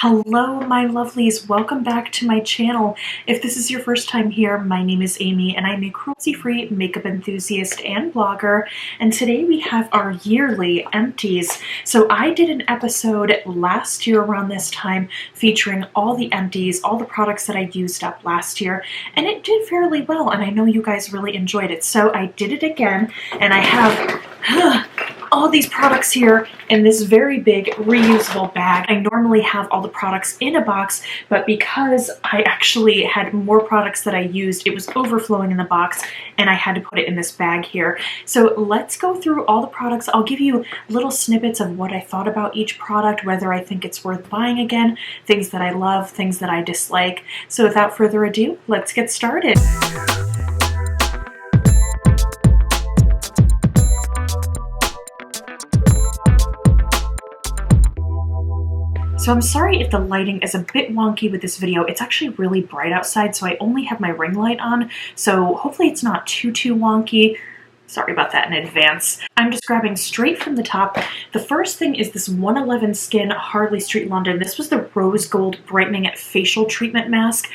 Hello my lovelies, welcome back to my channel. If this is your first time here, my name is Amy and I'm a cruelty-free makeup enthusiast and blogger, and today we have our yearly Empties. So I did an episode last year around this time featuring all the Empties, all the products that I used up last year, and it did fairly well and I know you guys really enjoyed it. So I did it again and I have all these products here in this very big reusable bag. I normally have all the products in a box, but because I actually had more products that I used, it was overflowing in the box and I had to put it in this bag here. So let's go through all the products. I'll give you little snippets of what I thought about each product, whether I think it's worth buying again, things that I love, things that I dislike. So without further ado, let's get started. So I'm sorry if the lighting is a bit wonky with this video. It's actually really bright outside, so I only have my ring light on, so hopefully it's not too wonky. Sorry about that in advance. I'm just grabbing straight from the top. The first thing is this 111 Skin Harley Street London. This was the Rose Gold Brightening Facial Treatment Mask.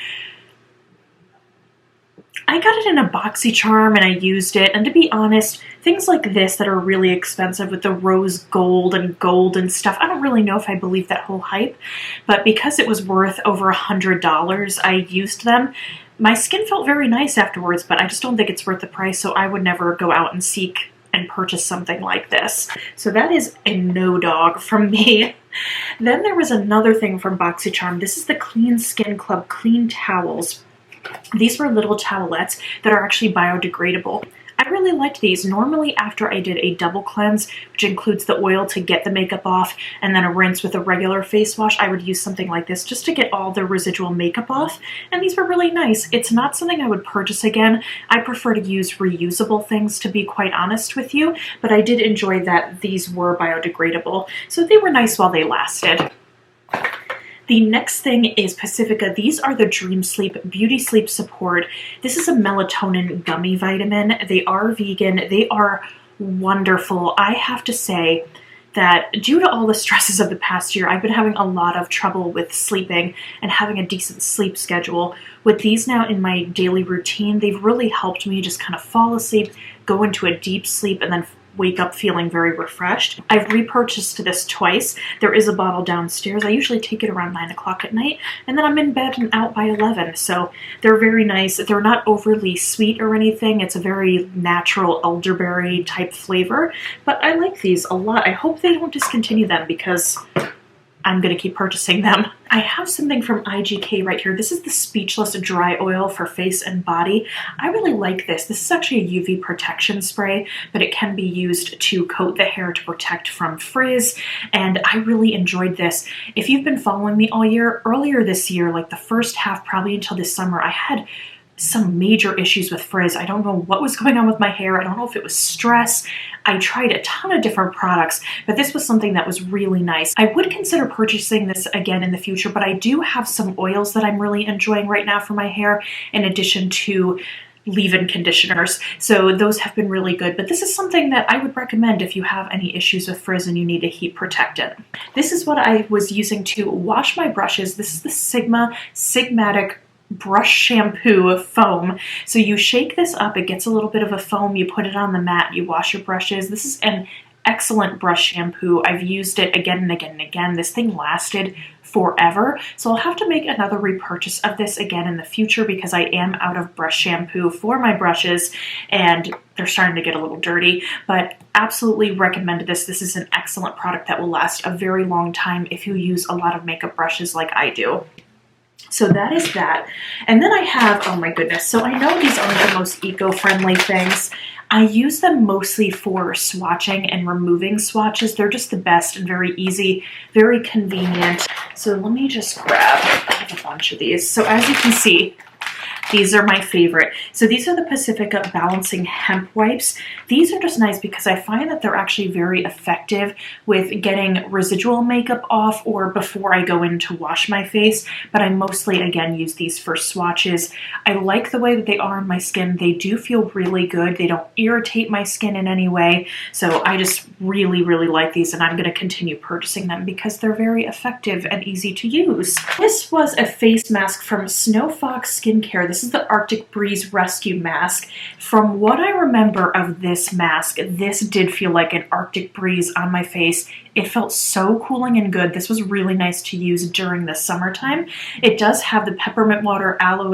I got it in a BoxyCharm and I used it, and to be honest, things like this that are really expensive with the rose gold and stuff, I don't really know if I believe that whole hype, but because it was worth over $100, I used them. My skin felt very nice afterwards, but I just don't think it's worth the price, so I would never go out and seek and purchase something like this. So that is a no dog from me. Then there was another thing from BoxyCharm. This is the Clean Skin Club Clean Towels. These were little towelettes that are actually biodegradable. I really liked these. Normally after I did a double cleanse, which includes the oil to get the makeup off and then a rinse with a regular face wash, I would use something like this just to get all the residual makeup off, and these were really nice. It's not something I would purchase again. I prefer to use reusable things, to be quite honest with you, but I did enjoy that these were biodegradable, so they were nice while they lasted. The next thing is Pacifica. These are the Dream Sleep Beauty Sleep Support. This is a melatonin gummy vitamin. They are vegan. They are wonderful. I have to say that due to all the stresses of the past year, I've been having a lot of trouble with sleeping and having a decent sleep schedule. With these now in my daily routine, they've really helped me just kind of fall asleep, go into a deep sleep, and then wake up feeling very refreshed. I've repurchased this twice. There is a bottle downstairs. I usually take it around 9 o'clock at night, and then I'm in bed and out by 11. So they're very nice. They're not overly sweet or anything. It's a very natural elderberry type flavor, but I like these a lot. I hope they don't discontinue them because I'm going to keep purchasing them. I have something from IGK right here. This is the Speechless Dry Oil for face and body. I really like this. This is actually a UV protection spray, but it can be used to coat the hair to protect from frizz, and I really enjoyed this. If you've been following me all year, earlier this year, like the first half, probably until this summer, I had some major issues with frizz. I don't know what was going on with my hair. I don't know if it was stress. I tried a ton of different products, but this was something that was really nice. I would consider purchasing this again in the future, but I do have some oils that I'm really enjoying right now for my hair, in addition to leave-in conditioners. So those have been really good, but this is something that I would recommend if you have any issues with frizz and you need to heat protect it. This is what I was using to wash my brushes. This is the Sigmatic brush shampoo foam. So you shake this up, it gets a little bit of a foam, you put it on the mat, you wash your brushes. This is an excellent brush shampoo. I've used it again and again and again. This thing lasted forever, so I'll have to make another repurchase of this again in the future because I am out of brush shampoo for my brushes and they're starting to get a little dirty, but absolutely recommend this. This is an excellent product that will last a very long time if you use a lot of makeup brushes like I do. So that is that. And then I have, oh my goodness, so I know these aren't the most eco-friendly things. I use them mostly for swatching and removing swatches. They're just the best and very easy, very convenient. So let me just grab, I have a bunch of these. So as you can see, These are my favorite. So these are the Pacifica Balancing Hemp Wipes. These are just nice because I find that they're actually very effective with getting residual makeup off or before I go in to wash my face, but I mostly, again, use these for swatches. I like the way that they are on my skin. They do feel really good. They don't irritate my skin in any way. So I just really, really like these, and I'm going to continue purchasing them because they're very effective and easy to use. This was a face mask from Snow Fox Skincare. This is the Arctic Breeze Rescue Mask. From what I remember of this mask, this did feel like an Arctic breeze on my face. It felt so cooling and good. This was really nice to use during the summertime. It does have the peppermint water, aloe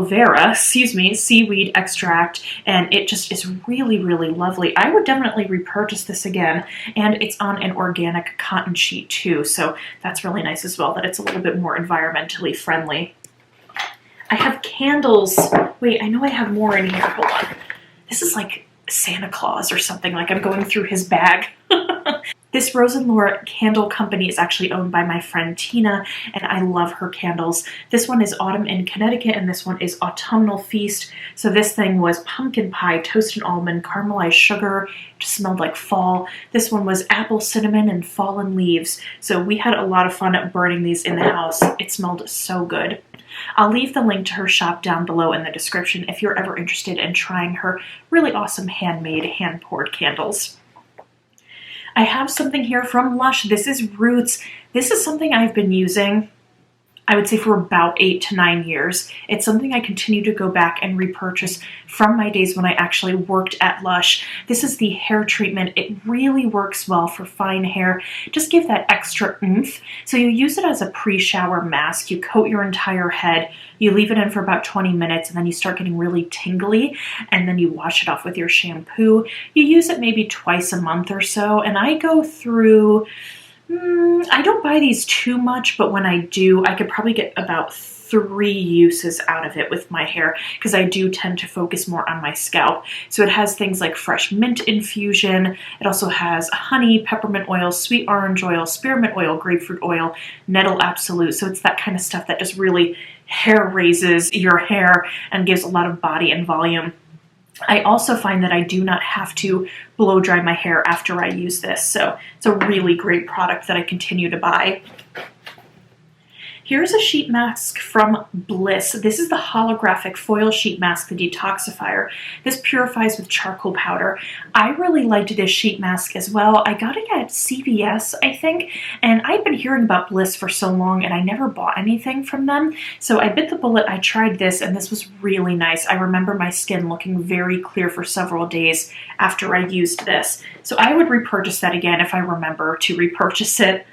vera, seaweed extract, and it just is really, really lovely. I would definitely repurchase this again, and it's on an organic cotton sheet too, so that's really nice as well, that it's a little bit more environmentally friendly. I have candles. Wait, I know I have more in here. Hold on. This is like Santa Claus or something, like I'm going through his bag. This Rose & Laura candle company is actually owned by my friend Tina, and I love her candles. This one is Autumn in Connecticut, and this one is Autumnal Feast. So this thing was pumpkin pie, toasted almond, caramelized sugar, just smelled like fall. This one was apple cinnamon and fallen leaves. So we had a lot of fun at burning these in the house. It smelled so good. I'll leave the link to her shop down below in the description if you're ever interested in trying her really awesome handmade, hand-poured candles. I have something here from Lush. This is Roots. This is something I've been using, I would say, for about 8 to 9 years. It's something I continue to go back and repurchase from my days when I actually worked at Lush. This is the hair treatment. It really works well for fine hair. Just give that extra oomph. So you use it as a pre-shower mask. You coat your entire head. You leave it in for about 20 minutes, and then you start getting really tingly, and then you wash it off with your shampoo. You use it maybe twice a month or so, and I go through... I don't buy these too much, but when I do, I could probably get about 3 uses out of it with my hair because I do tend to focus more on my scalp. So it has things like fresh mint infusion. It also has honey, peppermint oil, sweet orange oil, spearmint oil, grapefruit oil, nettle absolute. So it's that kind of stuff that just really hair raises your hair and gives a lot of body and volume. I also find that I do not have to blow dry my hair after I use this, so it's a really great product that I continue to buy. Here's a sheet mask from Bliss. This is the holographic foil sheet mask, the detoxifier. This purifies with charcoal powder. I really liked this sheet mask as well. I got it at CVS, I think, and I've been hearing about Bliss for so long and I never bought anything from them. So I bit the bullet, I tried this, and this was really nice. I remember my skin looking very clear for several days after I used this. So I would repurchase that again if I remember to repurchase it.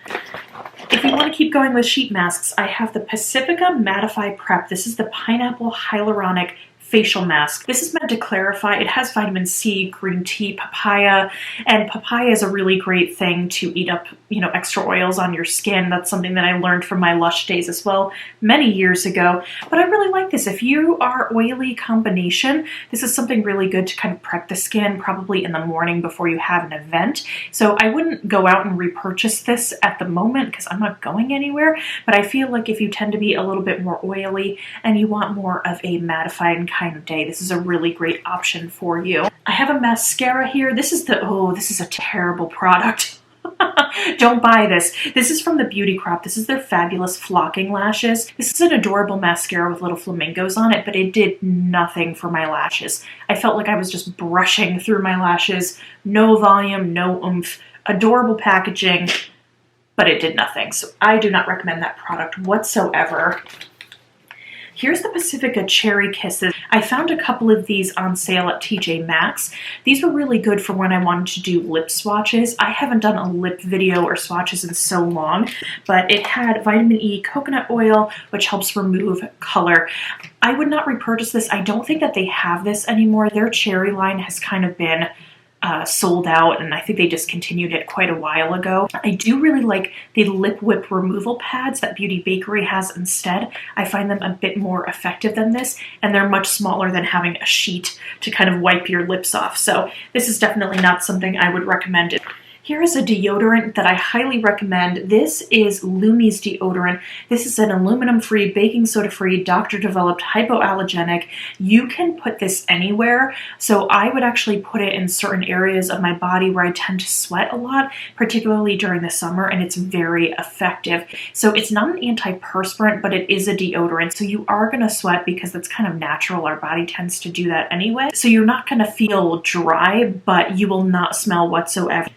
If you want to keep going with sheet masks, I have the Pacifica Mattify Prep. This is the Pineapple Hyaluronic Facial Mask. This is meant to clarify. It has vitamin C, green tea, papaya, and papaya is a really great thing to eat up, extra oils on your skin. That's something that I learned from my Lush days as well many years ago. But I really like this. If you are oily combination, this is something really good to kind of prep the skin, probably in the morning before you have an event. So I wouldn't go out and repurchase this at the moment because I'm not going anywhere, but I feel like if you tend to be a little bit more oily and you want more of a mattifying kind of day, this is a really great option for you. I have a mascara here. This is a terrible product. Don't buy this. This is from the Beauty Crop. This is their Fabulous Flocking Lashes. This is an adorable mascara with little flamingos on it, but it did nothing for my lashes. I felt like I was just brushing through my lashes. No volume, no oomph. Adorable packaging, but it did nothing. So I do not recommend that product whatsoever. Here's the Pacifica Cherry Kisses. I found a couple of these on sale at TJ Maxx. These were really good for when I wanted to do lip swatches. I haven't done a lip video or swatches in so long, but it had vitamin E coconut oil, which helps remove color. I would not repurchase this. I don't think that they have this anymore. Their cherry line has kind of been sold out, and I think they discontinued it quite a while ago. I do really like the Lip Whip removal pads that Beauty Bakery has instead. I find them a bit more effective than this, and they're much smaller than having a sheet to kind of wipe your lips off. So this is definitely not something I would recommend. Here is a deodorant that I highly recommend. This is Lumi's deodorant. This is an aluminum-free, baking soda-free, doctor-developed, hypoallergenic. You can put this anywhere, so I would actually put it in certain areas of my body where I tend to sweat a lot, particularly during the summer, and it's very effective. So it's not an antiperspirant, but it is a deodorant, so you are going to sweat because that's kind of natural. Our body tends to do that anyway. So you're not going to feel dry, but you will not smell whatsoever.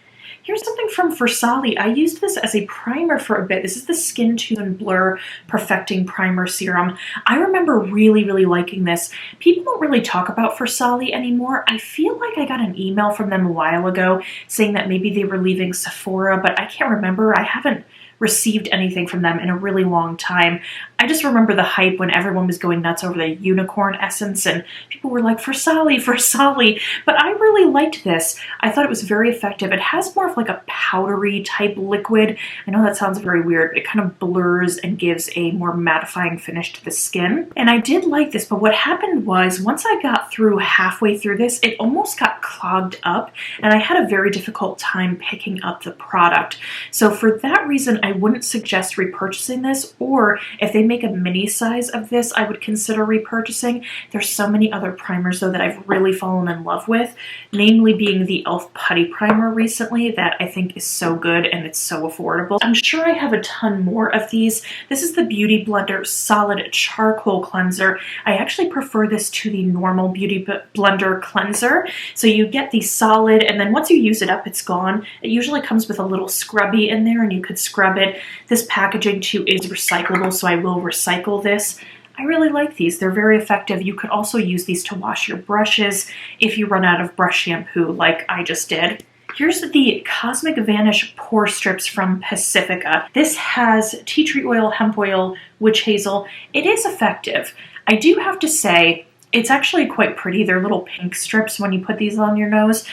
Here's something from Versace. I used this as a primer for a bit. This is the Skin Tune Blur Perfecting Primer Serum. I remember really, really liking this. People don't really talk about Versace anymore. I feel like I got an email from them a while ago saying that maybe they were leaving Sephora, but I can't remember. I haven't received anything from them in a really long time. I just remember the hype when everyone was going nuts over the unicorn essence and people were like, Versace, Versace. But I really liked this. I thought it was very effective. It has more of like a powdery type liquid. I know that sounds very weird, but it kind of blurs and gives a more mattifying finish to the skin. And I did like this, but what happened was once I got through halfway through this, it almost got clogged up and I had a very difficult time picking up the product. So for that reason, I wouldn't suggest repurchasing this, or if they make a mini size of this, I would consider repurchasing. There's so many other primers though that I've really fallen in love with, namely being the e.l.f. Putty Primer recently that I think is so good and it's so affordable. I'm sure I have a ton more of these. This is the Beauty Blender Solid Charcoal Cleanser. I actually prefer this to the normal Beauty Blender Cleanser. So you get the solid, and then once you use it up, it's gone. It usually comes with a little scrubby in there and you could scrub it. This packaging too is recyclable, so I will recycle this. I really like these. They're very effective. You could also use these to wash your brushes if you run out of brush shampoo like I just did. Here's the Cosmic Vanish Pore Strips from Pacifica. This has tea tree oil, hemp oil, witch hazel. It is effective. I do have to say, it's actually quite pretty. They're little pink strips when you put these on your nose.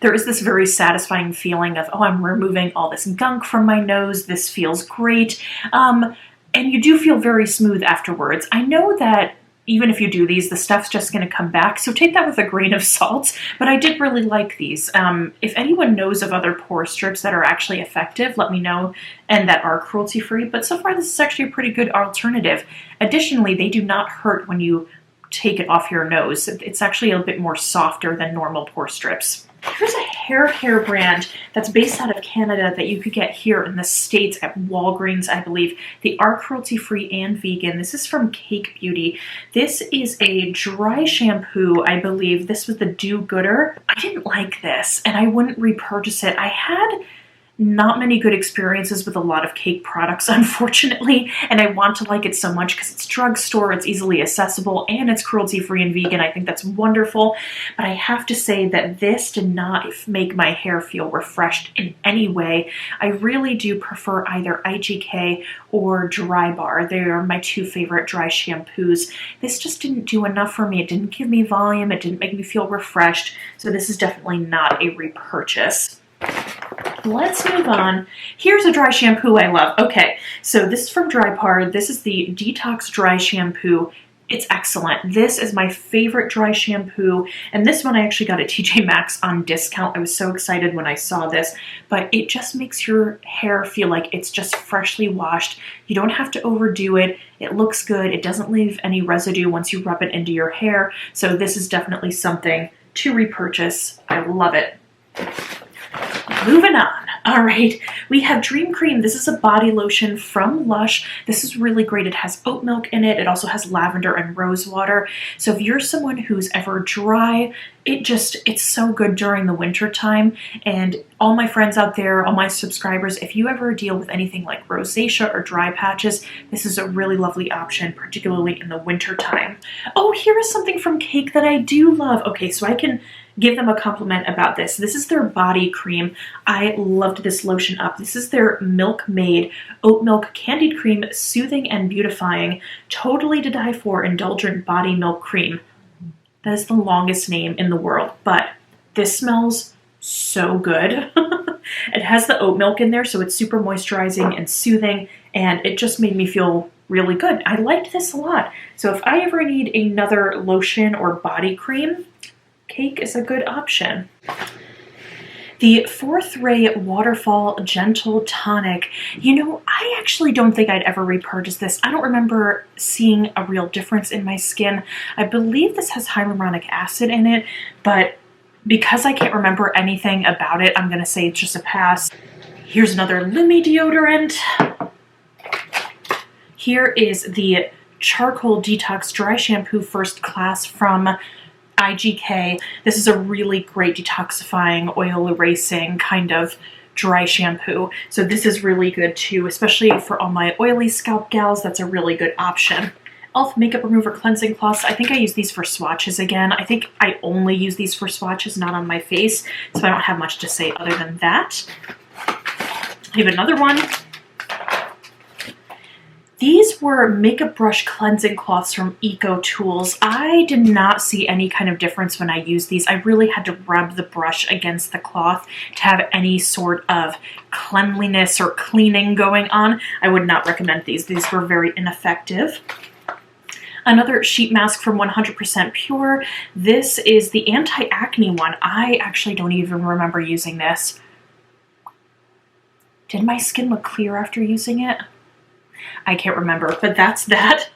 There is this very satisfying feeling of, oh, I'm removing all this gunk from my nose. This feels great. And you do feel very smooth afterwards. I know that even if you do these, the stuff's just going to come back, so take that with a grain of salt, but I did really like these. If anyone knows of other pore strips that are actually effective, let me know, and that are cruelty-free, but so far this is actually a pretty good alternative. Additionally, they do not hurt when you take it off your nose. It's actually a bit more softer than normal pore strips. Here's a hair care brand that's based out of Canada that you could get here in the States at Walgreens, I believe. They are cruelty-free and vegan. This is from Cake Beauty. This is a dry shampoo, I believe. This was the Do Gooder. I didn't like this, and I wouldn't repurchase it. I had not many good experiences with a lot of cake products, unfortunately, and I want to like it so much because it's drugstore, it's easily accessible, and it's cruelty-free and vegan. I think that's wonderful, but I have to say that this did not make my hair feel refreshed in any way. I really do prefer either IGK or Dry Bar. They are my two favorite dry shampoos. This just didn't do enough for me. It didn't give me volume, it didn't make me feel refreshed, so this is definitely not a repurchase. Let's move on. Here's a dry shampoo I love. Okay, so this is from Dry Bar. This is the Detox Dry Shampoo. It's excellent. This is my favorite dry shampoo, and this one I actually got at TJ Maxx on discount. I was so excited when I saw this, but it just makes your hair feel like it's just freshly washed. You don't have to overdo it. It looks good. It doesn't leave any residue once you rub it into your hair, so this is definitely something to repurchase. I love it. Moving on. All right, we have Dream Cream. This is a body lotion from Lush. This is really great. It has oat milk in it. It also has lavender and rose water. So if you're someone who's ever dry, it's so good during the winter time. And all my friends out there, all my subscribers, if you ever deal with anything like rosacea or dry patches, this is a really lovely option, particularly in the winter time. Oh, here is something from Cake that I do love. Okay, so I can give them a compliment about this. This is their body cream. I loved this lotion up. This is their Milk Made Oat Milk Candied Cream Soothing and Beautifying Totally to Die For Indulgent Body Milk Cream. That is the longest name in the world, but this smells so good. It has the oat milk in there, so it's super moisturizing and soothing, and it just made me feel really good. I liked this a lot. So if I ever need another lotion or body cream, Cake is a good option. The Fourth Ray Waterfall Gentle Tonic. You know, I actually don't think I'd ever repurchase this. I don't remember seeing a real difference in my skin. I believe this has hyaluronic acid in it, but because I can't remember anything about it, I'm going to say it's just a pass. Here's another Lumi deodorant. Here is the Charcoal Detox Dry Shampoo First Class from IGK. This is a really great detoxifying, oil erasing kind of dry shampoo. So this is really good too, especially for all my oily scalp gals. That's a really good option. e.l.f. Makeup Remover Cleansing Cloths. I think I use these for swatches again. I think I only use these for swatches, not on my face. So I don't have much to say other than that. I have another one. These were makeup brush cleansing cloths from Eco Tools. I did not see any kind of difference when I used these. I really had to rub the brush against the cloth to have any sort of cleanliness or cleaning going on. I would not recommend these. These were very ineffective. Another sheet mask from 100% Pure. This is the anti-acne one. I actually don't even remember using this. Did my skin look clear after using it? I can't remember, but that's that.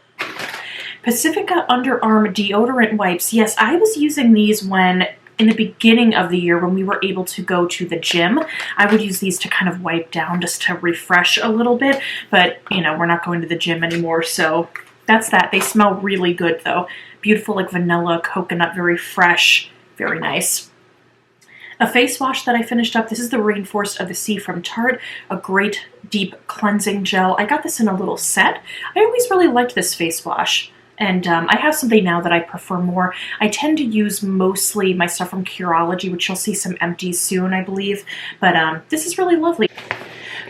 Pacifica Underarm Deodorant Wipes. Yes, I was using these when, in the beginning of the year, when we were able to go to the gym. I would use these to kind of wipe down, just to refresh a little bit, but, you know, we're not going to the gym anymore, so that's that. They smell really good, though. Beautiful, like vanilla, coconut, very fresh, very nice. A face wash that I finished up. This is the Rainforest of the Sea from Tarte. A great deep cleansing gel. I got this in a little set. I always really liked this face wash. And I have something now that I prefer more. I tend to use mostly my stuff from Curology, which you'll see some empties soon, I believe. But this is really lovely.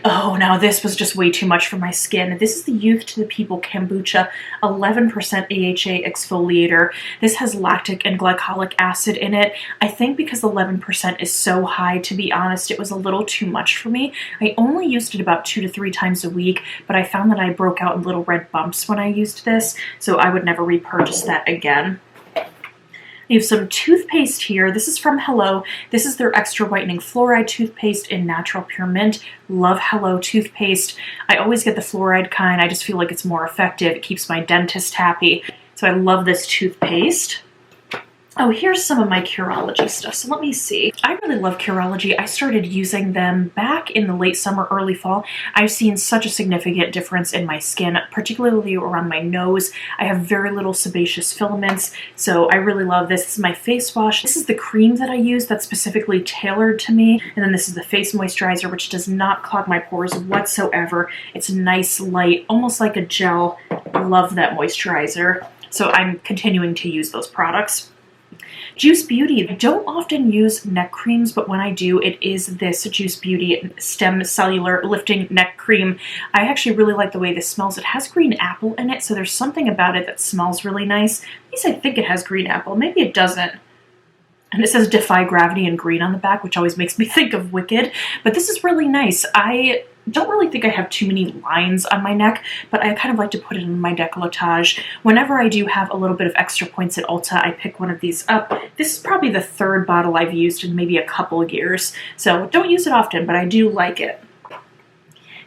Oh, now this was just way too much for my skin. This is the Youth to the People Kombucha 11% AHA exfoliator. This has lactic and glycolic acid in it. I think because 11% is so high, to be honest, it was a little too much for me. I only used it about 2 to 3 times a week, but I found that I broke out in little red bumps when I used this, so I would never repurchase that again. We have some toothpaste here. This is from Hello. This is their Extra Whitening Fluoride toothpaste in Natural Pure Mint. Love Hello toothpaste. I always get the fluoride kind. I just feel like it's more effective. It keeps my dentist happy. So I love this toothpaste. Oh, here's some of my Curology stuff. So let me see. I really love Curology. I started using them back in the late summer, early fall. I've seen such a significant difference in my skin, particularly around my nose. I have very little sebaceous filaments, so I really love this. This is my face wash. This is the cream that I use that's specifically tailored to me. And then this is the face moisturizer, which does not clog my pores whatsoever. It's nice, light, almost like a gel. I love that moisturizer. So I'm continuing to use those products. Juice Beauty. I don't often use neck creams, but when I do, it is this Juice Beauty Stem Cellular Lifting Neck Cream. I actually really like the way this smells. It has green apple in it, so there's something about it that smells really nice. At least I think it has green apple. Maybe it doesn't. And it says Defy Gravity in green on the back, which always makes me think of Wicked. But this is really nice. I don't really think I have too many lines on my neck, but I kind of like to put it in my décolletage. Whenever I do have a little bit of extra points at Ulta, I pick one of these up. This is probably the 3rd bottle I've used in maybe a couple of years, so don't use it often, but I do like it.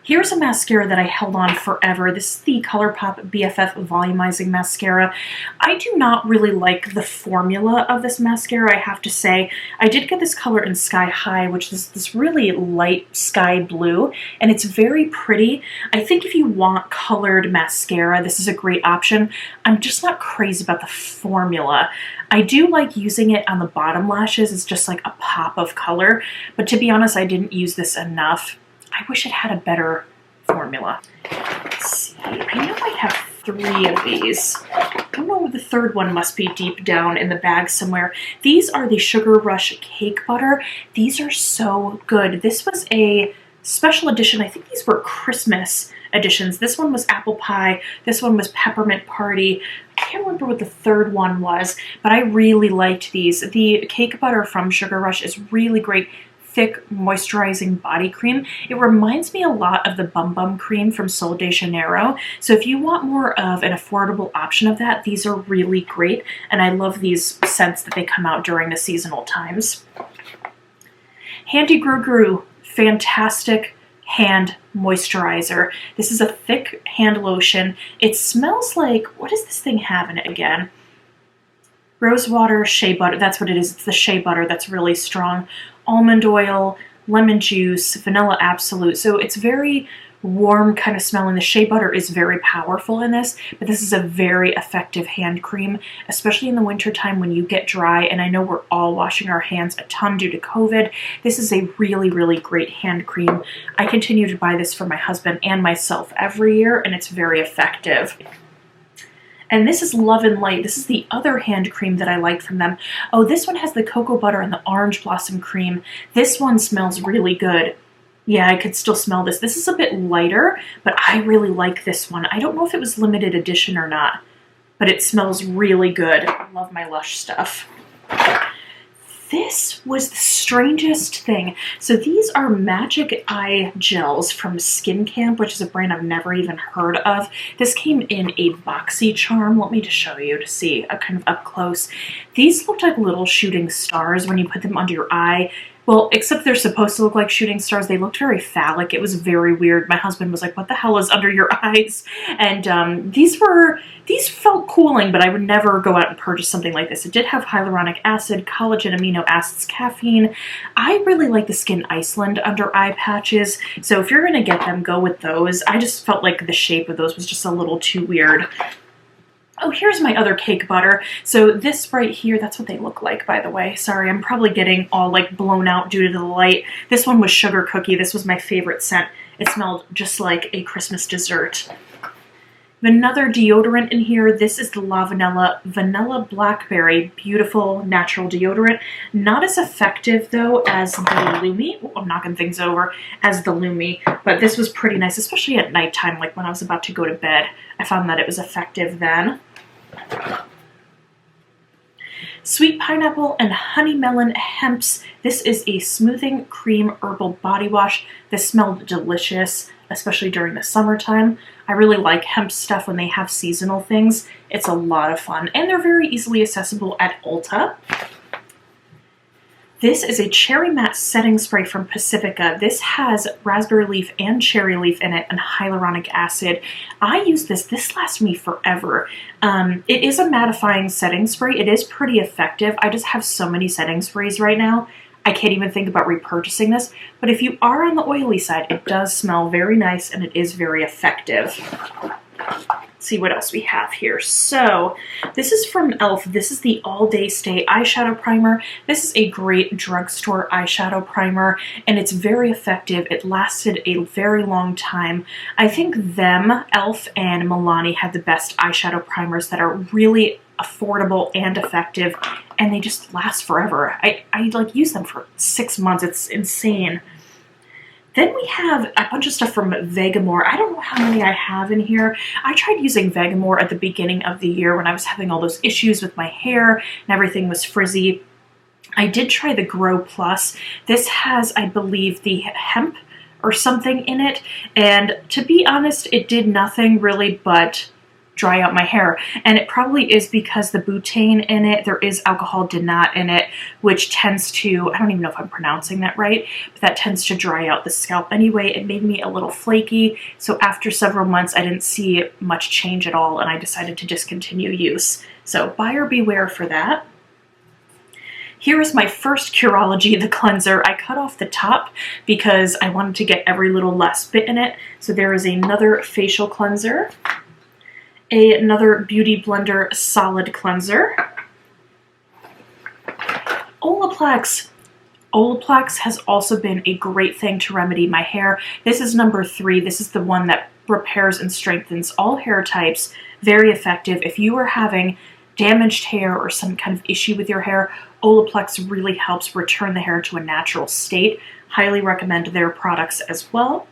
Here's a mascara that I held on forever. This is the ColourPop BFF Volumizing Mascara. I do not really like the formula of this mascara, I have to say. I did get this color in Sky High, which is this really light sky blue, and it's very pretty. I think if you want colored mascara, this is a great option. I'm just not crazy about the formula. I do like using it on the bottom lashes. It's just like a pop of color, but to be honest, I didn't use this enough. I wish it had a better formula. Let's see. I know I have 3 of these. I don't know, the 3rd one must be deep down in the bag somewhere. These are the Sugar Rush Cake Butter. These are so good. This was a special edition. I think these were Christmas editions. This one was Apple Pie. This one was Peppermint Party. I can't remember what the 3rd one was, but I really liked these. The Cake Butter from Sugar Rush is really great. Thick, moisturizing body cream. It reminds me a lot of the Bum Bum cream from Sol de Janeiro. So if you want more of an affordable option of that, these are really great. And I love these scents that they come out during the seasonal times. Handy Gru Gru, fantastic hand moisturizer. This is a thick hand lotion. It smells like, what does this thing have in it again? Rose water, shea butter, that's what it is. It's the shea butter that's really strong. Almond oil, lemon juice, vanilla absolute. So it's very warm kind of smell, and the shea butter is very powerful in this, but this is a very effective hand cream, especially in the winter time when you get dry, and I know we're all washing our hands a ton due to COVID. This is a really, really great hand cream. I continue to buy this for my husband and myself every year, and it's very effective. And this is Love and Light. This is the other hand cream that I liked from them. Oh, this one has the cocoa butter and the orange blossom cream. This one smells really good. Yeah, I could still smell this. This is a bit lighter, but I really like this one. I don't know if it was limited edition or not, but it smells really good. I love my Lush stuff. This was the strangest thing. So these are Magic Eye Gels from Skin Camp, which is a brand I've never even heard of. This came in a boxy charm. Let me just show you to see a kind of up close. These looked like little shooting stars when you put them under your eye. Well, except they're supposed to look like shooting stars. They looked very phallic. It was very weird. My husband was like, what the hell is under your eyes? And these felt cooling, but I would never go out and purchase something like this. It did have hyaluronic acid, collagen, amino acids, caffeine. I really like the Skin Iceland under eye patches. So if you're going to get them, go with those. I just felt like the shape of those was just a little too weird. Oh, here's my other cake butter. So this right here, that's what they look like, by the way. Sorry, I'm probably getting all like blown out due to the light. This one was Sugar Cookie. This was my favorite scent. It smelled just like a Christmas dessert. Another deodorant in here. This is the La Vanilla Blackberry. Beautiful natural deodorant. Not as effective though as the Lumi. Oh, I'm knocking things over. As the Lumi. But this was pretty nice, especially at nighttime, like when I was about to go to bed. I found that it was effective then. Sweet Pineapple and Honey Melon Hemps. This is a smoothing cream herbal body wash. This smelled delicious, especially during the summertime. I really like hemp stuff when they have seasonal things. It's a lot of fun, and they're very easily accessible at Ulta. This is a Cherry Matte Setting Spray from Pacifica. This has raspberry leaf and cherry leaf in it and hyaluronic acid. I use this. This lasts me forever. It is a mattifying setting spray. It is pretty effective. I just have so many setting sprays right now. I can't even think about repurchasing this. But if you are on the oily side, it does smell very nice and it is very effective. Let's see what else we have here. So this is from e.l.f. This is the All Day Stay Eyeshadow Primer. This is a great drugstore eyeshadow primer, and it's very effective. It lasted a very long time. I think them, e.l.f. and Milani, have the best eyeshadow primers that are really affordable and effective, and they just last forever. I like use them for 6 months. It's insane. Then we have a bunch of stuff from Vegamore. I don't know how many I have in here. I tried using Vegamore at the beginning of the year when I was having all those issues with my hair and everything was frizzy. I did try the Grow Plus. This has, I believe, the hemp or something in it. And to be honest, it did nothing really but dry out my hair. And it probably is because the butane in it, there is alcohol denat in it, which tends to, I don't even know if I'm pronouncing that right, but that tends to dry out the scalp anyway. It made me a little flaky. So after several months, I didn't see much change at all, and I decided to discontinue use. So buyer beware for that. Here is my first Curology, the cleanser. I cut off the top because I wanted to get every little last bit in it. So there is another facial cleanser. Another Beauty Blender Solid Cleanser. Olaplex. Olaplex has also been a great thing to remedy my hair. This is number 3. This is the one that repairs and strengthens all hair types. Very effective. If you are having damaged hair or some kind of issue with your hair, Olaplex really helps return the hair to a natural state. Highly recommend their products as well.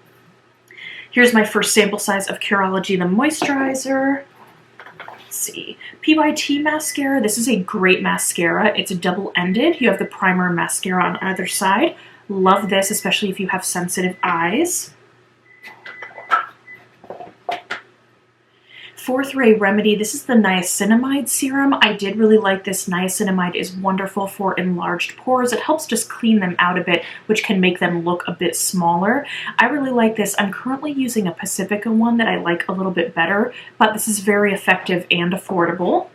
Here's my first sample size of Curology, the moisturizer. Let's see. PYT mascara. This is a great mascara. It's double-ended. You have the primer and mascara on either side. Love this, especially if you have sensitive eyes. Fourth Ray Remedy, this is the niacinamide serum. I did really like this. Niacinamide is wonderful for enlarged pores. It helps just clean them out a bit, which can make them look a bit smaller. I really like this. I'm currently using a Pacifica one that I like a little bit better, but this is very effective and affordable.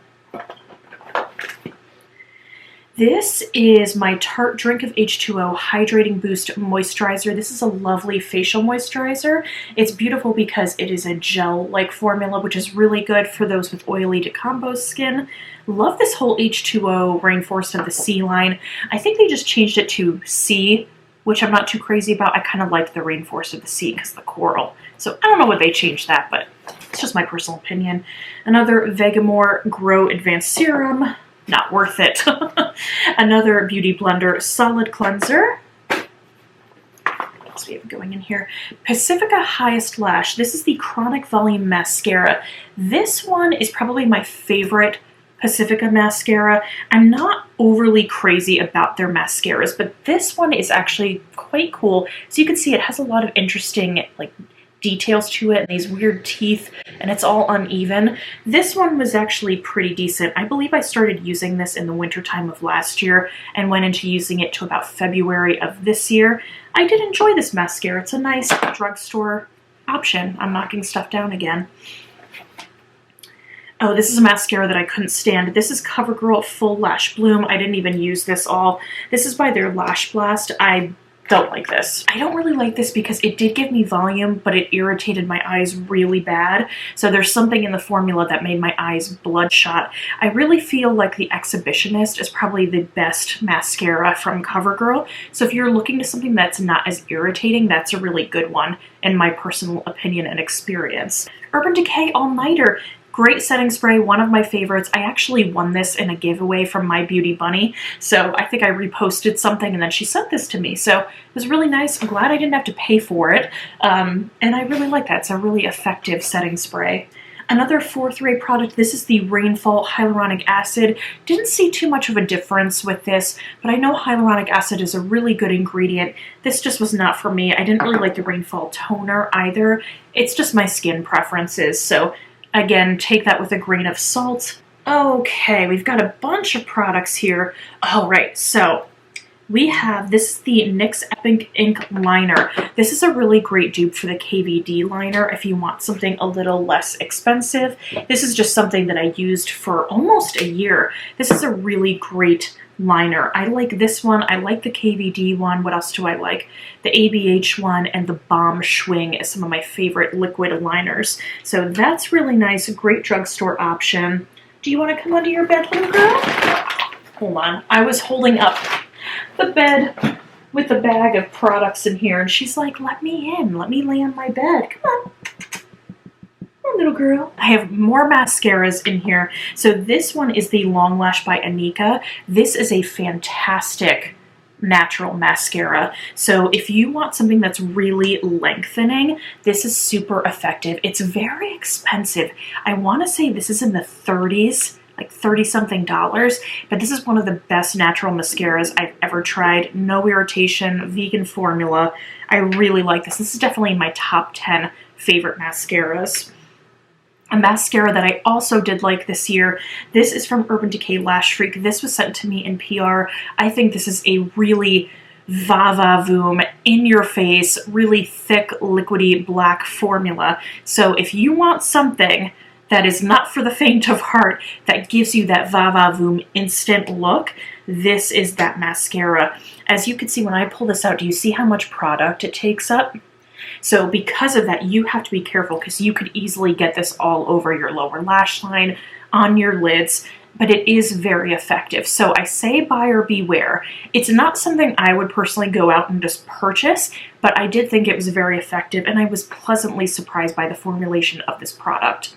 This is my Tarte Drink of H2O Hydrating Boost Moisturizer. This is a lovely facial moisturizer. It's beautiful because it is a gel-like formula, which is really good for those with oily decomposed skin. Love this whole H2O Rainforest of the Sea line. I think they just changed it to Sea, which I'm not too crazy about. I kind of like the Rainforest of the Sea because of the coral. So I don't know what they changed that, but it's just my personal opinion. Another Vegamore Grow Advanced Serum. Not worth it. Another Beauty Blender Solid Cleanser. What else we have going in here? Pacifica Highest Lash. This is the Chronic Volume Mascara. This one is probably my favorite Pacifica mascara. I'm not overly crazy about their mascaras, but this one is actually quite cool. So you can see it has a lot of interesting like details to it and these weird teeth, and it's all uneven. This one was actually pretty decent. I believe I started using this in the wintertime of last year and went into using it to about February of this year. I did enjoy this mascara. It's a nice drugstore option. I'm knocking stuff down again. Oh, this is a mascara that I couldn't stand. This is CoverGirl Full Lash Bloom. I didn't even use this all. This is by their Lash Blast. I don't like this. I don't really like this because it did give me volume, but it irritated my eyes really bad. So there's something in the formula that made my eyes bloodshot. I really feel like the Exhibitionist is probably the best mascara from CoverGirl. So if you're looking to something that's not as irritating, that's a really good one in my personal opinion and experience. Urban Decay All Nighter. Great setting spray, one of my favorites. I actually won this in a giveaway from My Beauty Bunny, so I think I reposted something and then she sent this to me, so it was really nice. I'm glad I didn't have to pay for it, and I really like that. It's a really effective setting spray. Another Fourth Ray product, this is the Rainfall Hyaluronic Acid. Didn't see too much of a difference with this, but I know hyaluronic acid is a really good ingredient. This just was not for me. I didn't really like the Rainfall Toner either. It's just my skin preferences, so again, take that with a grain of salt. Okay, we've got a bunch of products here. All right, so we have, this is the NYX Epic Ink Liner. This is a really great dupe for the KVD liner if you want something a little less expensive. This is just something that I used for almost a year. This is a really great liner. I like this one. I like the KVD one. What else do I like? The ABH one and the Bomb Schwing is some of my favorite liquid liners. So that's really nice. Great drugstore option. Do you want to come under your bed, little girl? Hold on. I was holding up the bed with the bag of products in here, and she's like, let me in. Let me lay on my bed. Come on. Little girl. I have more mascaras in here. So this one is the Long Lash by Anika. This is a fantastic natural mascara. So if you want something that's really lengthening, this is super effective. It's very expensive. I want to say this is in the 30s, like 30-something dollars, but this is one of the best natural mascaras I've ever tried. No irritation, vegan formula. I really like this. This is definitely in my top 10 favorite mascaras. A mascara that I also did like this year, this is from Urban Decay Lash Freak. This was sent to me in PR. I think this is a really va-va-voom, in-your-face, really thick, liquidy black formula. So if you want something that is not for the faint of heart, that gives you that va-va-voom instant look, this is that mascara. As you can see when I pull this out, do you see how much product it takes up? So because of that, you have to be careful because you could easily get this all over your lower lash line, on your lids, but it is very effective. So I say buyer beware. It's not something I would personally go out and just purchase, but I did think it was very effective and I was pleasantly surprised by the formulation of this product.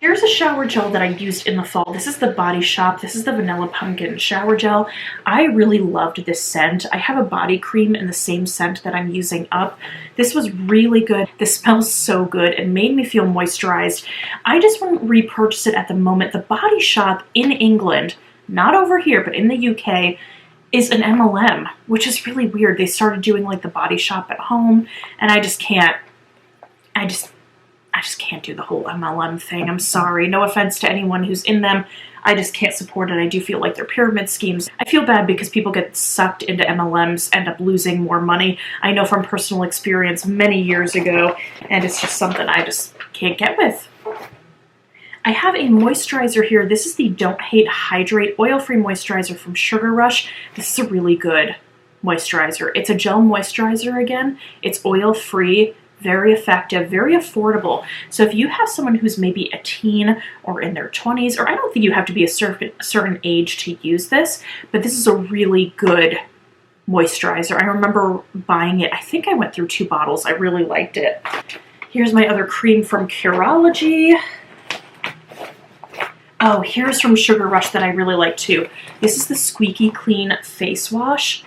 Here's a shower gel that I used in the fall. This is the Body Shop. This is the Vanilla Pumpkin Shower Gel. I really loved this scent. I have a body cream in the same scent that I'm using up. This was really good. This smells so good and made me feel moisturized. I just wouldn't repurchase it at the moment. The Body Shop in England, not over here, but in the UK, is an MLM, which is really weird. They started doing like the Body Shop at home, and I just can't can't do the whole MLM thing. I'm sorry. No offense to anyone who's in them. I just can't support it. I do feel like they're pyramid schemes. I feel bad because people get sucked into MLMs, end up losing more money. I know from personal experience many years ago, and it's just something I just can't get with. I have a moisturizer here. This is the Don't Hate Hydrate Oil-Free Moisturizer from Sugar Rush. This is a really good moisturizer. It's a gel moisturizer again. It's oil-free, very effective, very affordable. So if you have someone who's maybe a teen or in their 20s, or I don't think you have to be a certain age to use this, but this is a really good moisturizer. I remember buying it. I think I went through 2 bottles. I really liked it. Here's my other cream from Curology. Oh, here's from Sugar Rush that I really like too. This is the Squeaky Clean Face Wash.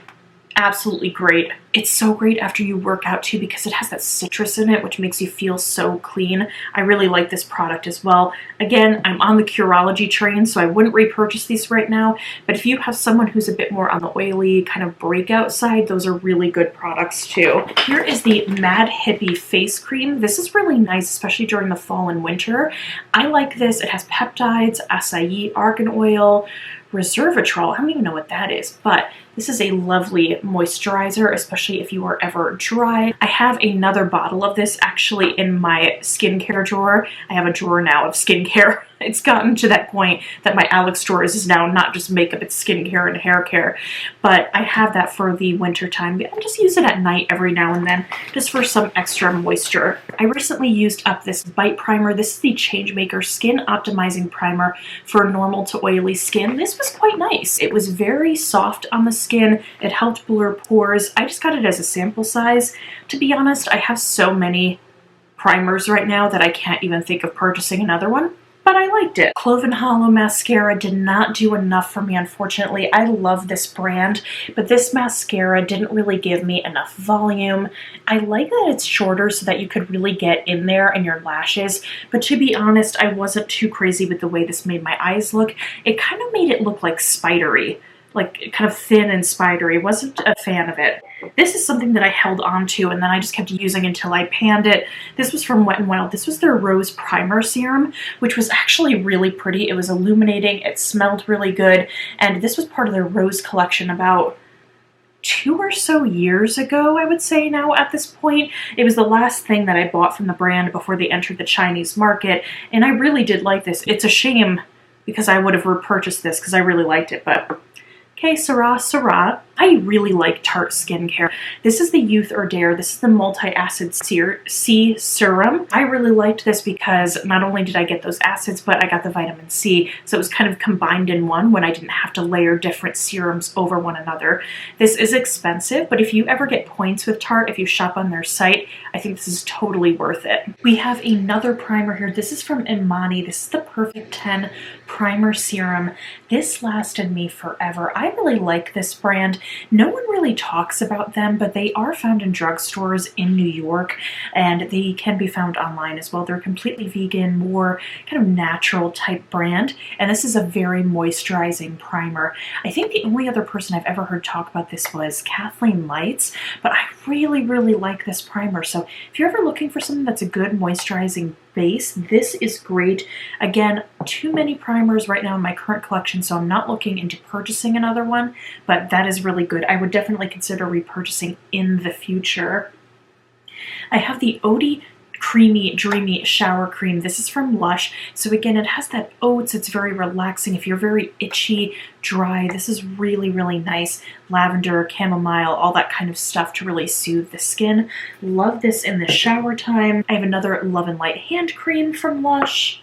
Absolutely great. It's so great after you work out too because it has that citrus in it, which makes you feel so clean. I really like this product as well. Again, I'm on the Curology train, so I wouldn't repurchase these right now, but if you have someone who's a bit more on the oily kind of breakout side, those are really good products too. Here is the Mad Hippie Face Cream. This is really nice, especially during the fall and winter. I like this. It has peptides, acai argan oil, resveratrol. I don't even know what that is, but this is a lovely moisturizer, especially if you are ever dry. I have another bottle of this actually in my skincare drawer. I have a drawer now of skincare. It's gotten to that point that my Alex drawers is now not just makeup, it's skincare and hair care. But I have that for the winter time. I just use it at night every now and then, just for some extra moisture. I recently used up this Bite Primer. This is the Changemaker Skin Optimizing Primer for normal to oily skin. This was quite nice. It was very soft on the skin. It helped blur pores. I just got it as a sample size. To be honest, I have so many primers right now that I can't even think of purchasing another one, but I liked it. Cloven Hollow mascara did not do enough for me, unfortunately. I love this brand, but this mascara didn't really give me enough volume. I like that it's shorter so that you could really get in there in your lashes, but to be honest, I wasn't too crazy with the way this made my eyes look. It kind of made it look like spidery, like kind of thin and spidery. Wasn't a fan of it. This is something that I held on to and then I just kept using until I panned it. This was from Wet n Wild. This was their Rose Primer Serum, which was actually really pretty. It was illuminating. It smelled really good. And this was part of their Rose collection about 2 or so years ago, I would say now at this point. It was the last thing that I bought from the brand before they entered the Chinese market. And I really did like this. It's a shame because I would have repurchased this because I really liked it, but okay, Sarah. I really like Tarte skincare. This is the Youth or Dare. This is the multi-acid C serum. I really liked this because not only did I get those acids, but I got the vitamin C. So it was kind of combined in one when I didn't have to layer different serums over one another. This is expensive, but if you ever get points with Tarte, if you shop on their site, I think this is totally worth it. We have another primer here. This is from Imani. This is the Perfect 10 Primer Serum. This lasted me forever. I really like this brand. No one really talks about them, but they are found in drugstores in New York, and they can be found online as well. They're completely vegan, more kind of natural type brand, and this is a very moisturizing primer. I think the only other person I've ever heard talk about this was Kathleen Lights, but I really, really like this primer. So if you're ever looking for something that's a good moisturizing base, this is great. Again, too many primers right now in my current collection, so I'm not looking into purchasing another one, but that is really good. I would definitely consider repurchasing in the future. I have the Odie Creamy Dreamy Shower Cream. This is from Lush. So again, it has that oats. It's very relaxing. If you're very itchy, dry, this is really, really nice. Lavender, chamomile, all that kind of stuff to really soothe the skin. Love this in the shower time. I have another Love and Light hand cream from Lush.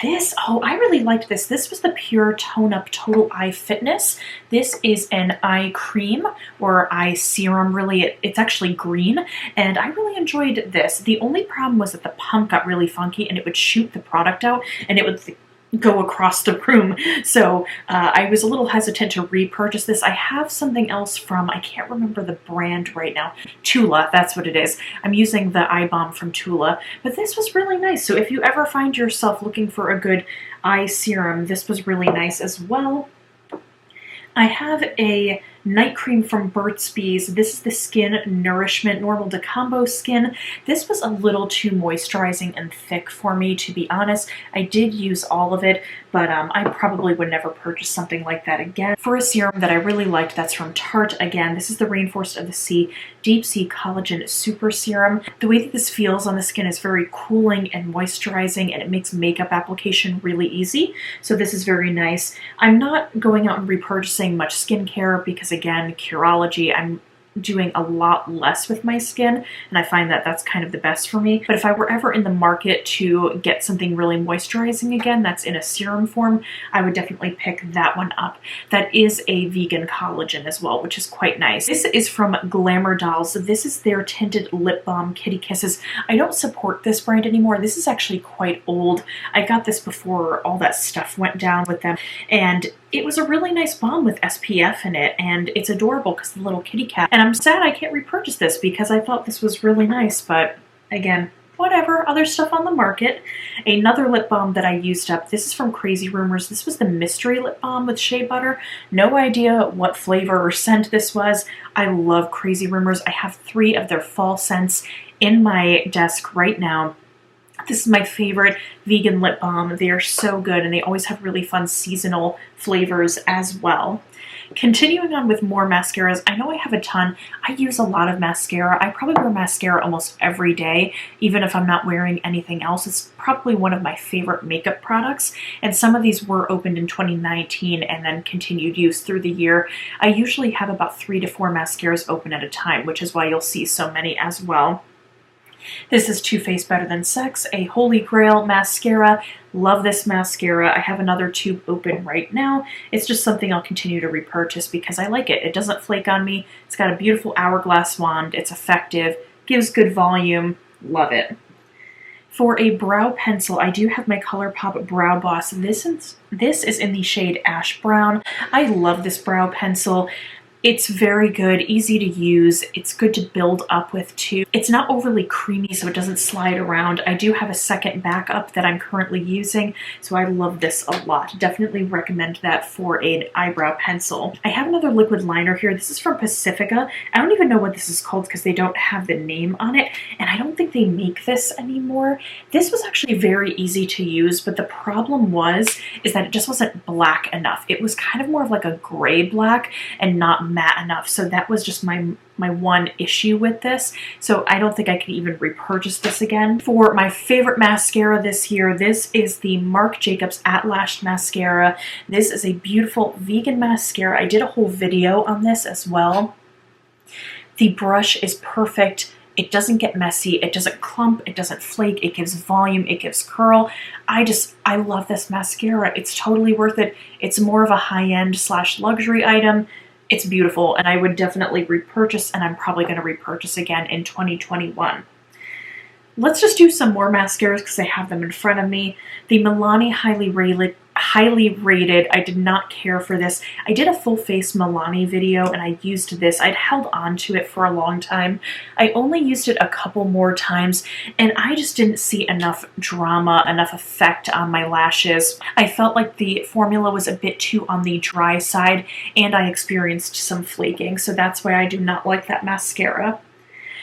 This, oh, I really liked this. This was the Pure Tone Up Total Eye Fitness. This is an eye cream or eye serum, really. It's actually green, and I really enjoyed this. The only problem was that the pump got really funky and it would shoot the product out and it would go across the room. So I was a little hesitant to repurchase this. I have something else from, I can't remember the brand right now. Tula, that's what it is. I'm using the eye balm from Tula, but this was really nice. So if you ever find yourself looking for a good eye serum, this was really nice as well. I have a Night Cream from Burt's Bees. This is the Skin Nourishment Normal to Combo Skin. This was a little too moisturizing and thick for me, to be honest. I did use all of it, but I probably would never purchase something like that again. For a serum that I really liked, that's from Tarte. Again, this is the Rainforest of the Sea Deep Sea Collagen Super Serum. The way that this feels on the skin is very cooling and moisturizing, and it makes makeup application really easy. So this is very nice. I'm not going out and repurchasing much skincare because, again, Curology, I'm doing a lot less with my skin, and I find that that's kind of the best for me. But if I were ever in the market to get something really moisturizing again that's in a serum form, I would definitely pick that one up. That is a vegan collagen as well, which is quite nice. This is from Glamour Dolls. This is their tinted lip balm Kitty Kisses. I don't support this brand anymore. This is actually quite old. I got this before all that stuff went down with them, and it was a really nice balm with SPF in it, and it's adorable because the little kitty cat. And I'm sad I can't repurchase this because I thought this was really nice, but again, whatever, other stuff on the market. Another lip balm that I used up, this is from Crazy Rumors. This was the Mystery Lip Balm with shea butter. No idea what flavor or scent this was. I love Crazy Rumors. I have 3 of their fall scents in my desk right now. This is my favorite vegan lip balm. They are so good, and they always have really fun seasonal flavors as well. Continuing on with more mascaras, I know I have a ton. I use a lot of mascara. I probably wear mascara almost every day, even if I'm not wearing anything else. It's probably one of my favorite makeup products, and some of these were opened in 2019 and then continued use through the year. I usually have about 3 to 4 mascaras open at a time, which is why you'll see so many as well. This is Too Faced Better Than Sex, a Holy Grail mascara. Love this mascara. I have another tube open right now. It's just something I'll continue to repurchase because I like it. It doesn't flake on me. It's got a beautiful hourglass wand. It's effective, gives good volume. Love it. For a brow pencil, I do have my ColourPop Brow Boss. This is in the shade Ash Brown. I love this brow pencil. It's very good, easy to use. It's good to build up with too. It's not overly creamy, so it doesn't slide around. I do have a second backup that I'm currently using, so I love this a lot. Definitely recommend that for an eyebrow pencil. I have another liquid liner here. This is from Pacifica. I don't even know what this is called because they don't have the name on it, and I don't think they make this anymore. This was actually very easy to use, but the problem is that it just wasn't black enough. It was kind of more of like a gray black and not matte enough, so that was just my one issue with this. So I don't think I can even repurchase this again. For my favorite mascara this year, this is the Marc Jacobs At Lash Mascara. This is a beautiful vegan mascara. I did a whole video on this as well. The brush is perfect. It doesn't get messy, it doesn't clump, it doesn't flake, it gives volume, it gives curl. I love this mascara. It's totally worth it. It's more of a high-end / luxury item. It's beautiful, and I would definitely repurchase, and I'm probably going to repurchase again in 2021. Let's just do some more mascaras because I have them in front of me. The Milani Highly Rated. I did not care for this. I did a full face Milani video and I used this. I'd held on to it for a long time. I only used it a couple more times and I just didn't see enough drama, enough effect on my lashes. I felt like the formula was a bit too on the dry side and I experienced some flaking, so that's why I do not like that mascara.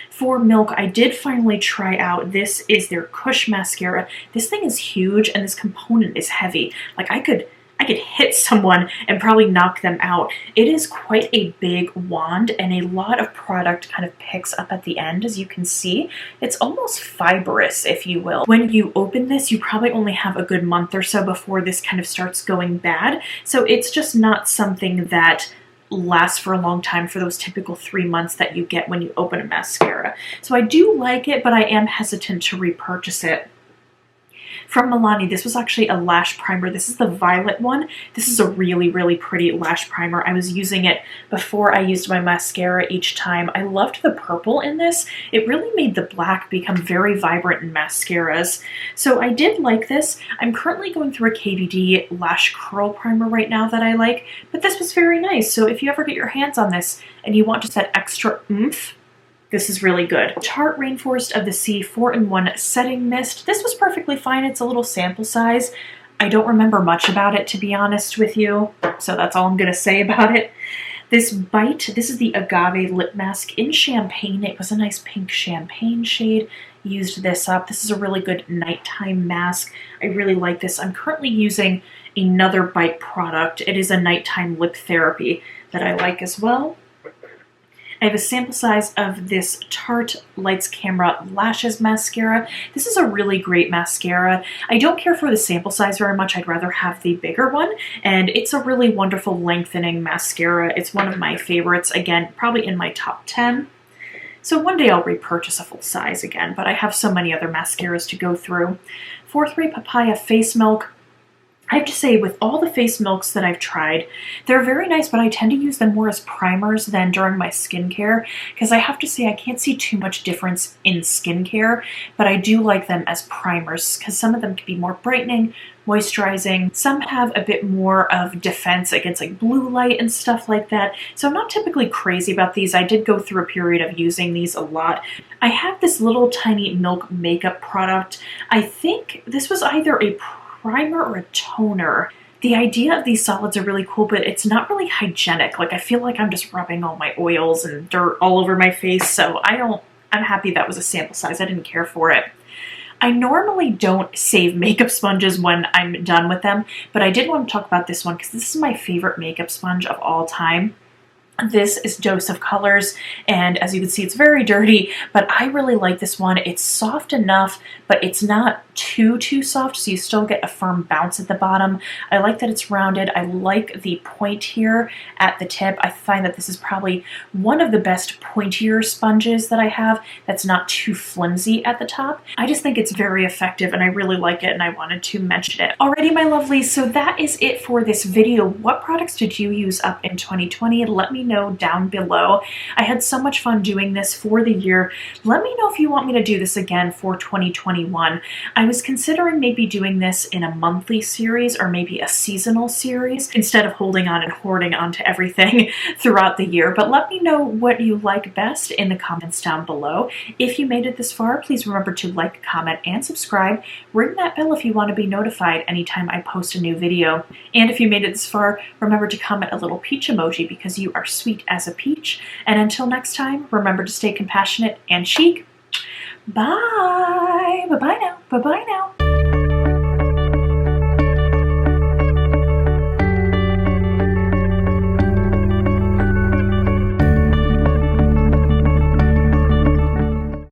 For Milk, I did finally try out. This is their Kush mascara. This thing is huge and this component is heavy. Like I could hit someone and probably knock them out. It is quite a big wand and a lot of product kind of picks up at the end, as you can see. It's almost fibrous, if you will. When you open this, you probably only have a good month or so before this kind of starts going bad. So it's just not something that lasts for a long time for those typical 3 months that you get when you open a mascara. So I do like it, but I am hesitant to repurchase it. From Milani, this was actually a lash primer. This is the violet one. This is a really, really pretty lash primer. I was using it before I used my mascara each time. I loved the purple in this. It really made the black become very vibrant in mascaras. So I did like this. I'm currently going through a KVD lash curl primer right now that I like, but this was very nice. So if you ever get your hands on this and you want just that extra oomph, this is really good. Tarte Rainforest of the Sea 4-in-1 Setting Mist. This was perfectly fine. It's a little sample size. I don't remember much about it, to be honest with you, so that's all I'm going to say about it. This Bite, this is the Agave Lip Mask in Champagne. It was a nice pink champagne shade. Used this up. This is a really good nighttime mask. I really like this. I'm currently using another Bite product. It is a nighttime lip therapy that I like as well. I have a sample size of this Tarte Lights Camera Lashes Mascara. This is a really great mascara. I don't care for the sample size very much. I'd rather have the bigger one, and it's a really wonderful lengthening mascara. It's one of my favorites. Again, probably in my top 10. So one day I'll repurchase a full size again, but I have so many other mascaras to go through. 4-3 Papaya Face Milk. I have to say, with all the face milks that I've tried, they're very nice, but I tend to use them more as primers than during my skincare, because I have to say I can't see too much difference in skincare, but I do like them as primers, because some of them can be more brightening, moisturizing. Some have a bit more of defense against like blue light and stuff like that. So I'm not typically crazy about these. I did go through a period of using these a lot. I have this little tiny Milk makeup product. I think this was either a primer or a toner. The idea of these solids are really cool, but it's not really hygienic. Like, I feel like I'm just rubbing all my oils and dirt all over my face, so I'm happy that was a sample size. I didn't care for it. I normally don't save makeup sponges when I'm done with them, but I did want to talk about this one because this is my favorite makeup sponge of all time. This is Dose of Colors, and as you can see, it's very dirty, but I really like this one. It's soft enough, but it's not too soft, so you still get a firm bounce at the bottom. I like that it's rounded. I like the point here at the tip. I find that this is probably one of the best pointier sponges that I have that's not too flimsy at the top. I just think it's very effective, and I really like it, and I wanted to mention it. Alrighty, my lovelies, so that is it for this video. What products did you use up in 2020? Let me know down below. I had so much fun doing this for the year. Let me know if you want me to do this again for 2021. I was considering maybe doing this in a monthly series or maybe a seasonal series instead of holding on and hoarding onto everything throughout the year. But let me know what you like best in the comments down below. If you made it this far, please remember to like, comment, and subscribe. Ring that bell if you want to be notified anytime I post a new video. And if you made it this far, remember to comment a little peach emoji because you are sweet as a peach. And until next time, remember to stay compassionate and chic. Bye. Bye-bye now. Bye-bye now.